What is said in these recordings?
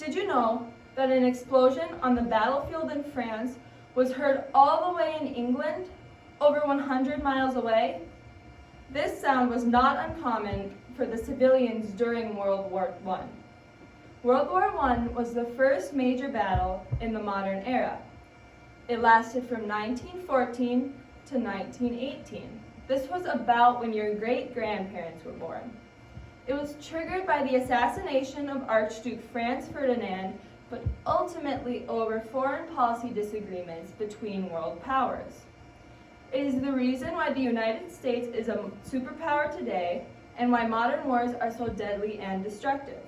Did you know that an explosion on the battlefield in France was heard all the way in England, over 100 miles away? This sound was not uncommon for the civilians during World War I. World War I was the first major battle in the modern era. It lasted from 1914 to 1918. This was about when your great-grandparents were born. It was triggered by the assassination of Archduke Franz Ferdinand, but ultimately over foreign policy disagreements between world powers. It is the reason why the United States is a superpower today and why modern wars are so deadly and destructive.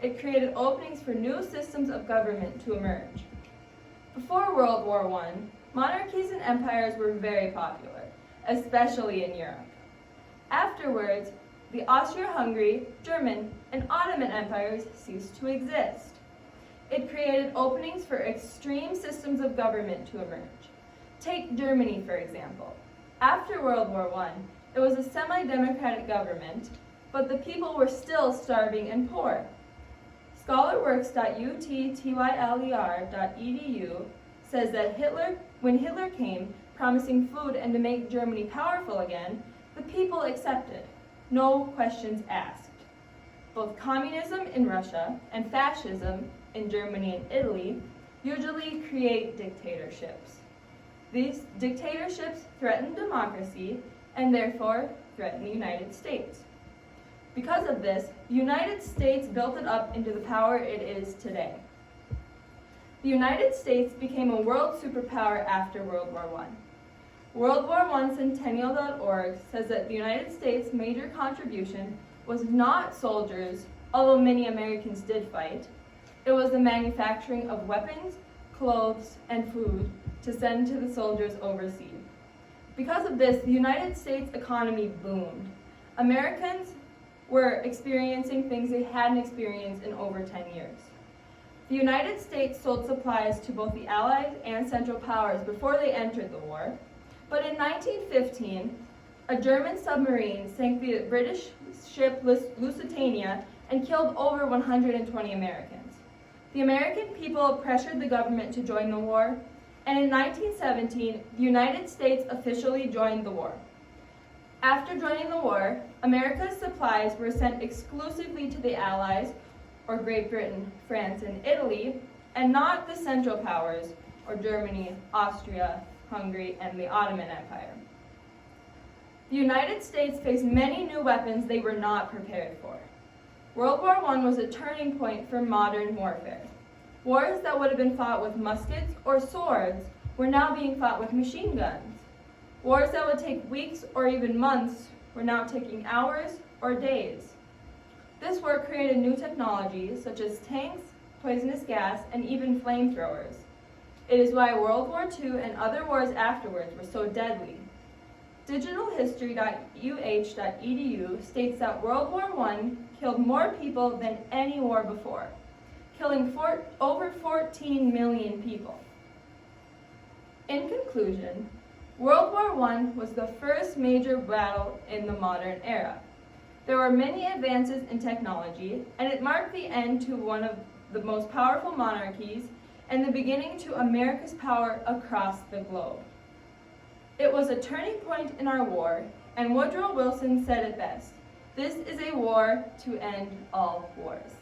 It created openings for new systems of government to emerge. Before World War I, monarchies and empires were very popular, especially in Europe. Afterwards, the Austro-Hungary, German, and Ottoman empires ceased to exist. It created openings for extreme systems of government to emerge. Take Germany, for example. After World War I, it was a semi-democratic government, but the people were still starving and poor. Scholarworks.uttyler.edu says that when Hitler came, promising food and to make Germany powerful again, the people accepted. No questions asked. Both communism in Russia and fascism in Germany and Italy usually create dictatorships. These dictatorships threaten democracy and therefore threaten the United States. Because of this, the United States built it up into the power it is today. The United States became a world superpower after World War I. World War I Centennial.org says that the United States' major contribution was not soldiers, although many Americans did fight. It was the manufacturing of weapons, clothes, and food to send to the soldiers overseas. Because of this, the United States economy boomed. Americans were experiencing things they hadn't experienced in over 10 years. The United States sold supplies to both the Allies and Central Powers before they entered the war. But in 1915, a German submarine sank the British ship Lusitania and killed over 120 Americans. The American people pressured the government to join the war, and in 1917, the United States officially joined the war. After joining the war, America's supplies were sent exclusively to the Allies, or Great Britain, France, and Italy, and not the Central Powers, or Germany, Austria, Hungary, and the Ottoman Empire. The United States faced many new weapons they were not prepared for. World War I was a turning point for modern warfare. Wars that would have been fought with muskets or swords were now being fought with machine guns. Wars that would take weeks or even months were now taking hours or days. This war created new technologies such as tanks, poisonous gas, and even flamethrowers. It is why World War II and other wars afterwards were so deadly. Digitalhistory.uh.edu states that World War I killed more people than any war before, killing over 14 million people. In conclusion, World War I was the first major battle in the modern era. There were many advances in technology, and it marked the end to one of the most powerful monarchies and the beginning to America's power across the globe. It was a turning point in our war, and Woodrow Wilson said it best, "This is a war to end all wars."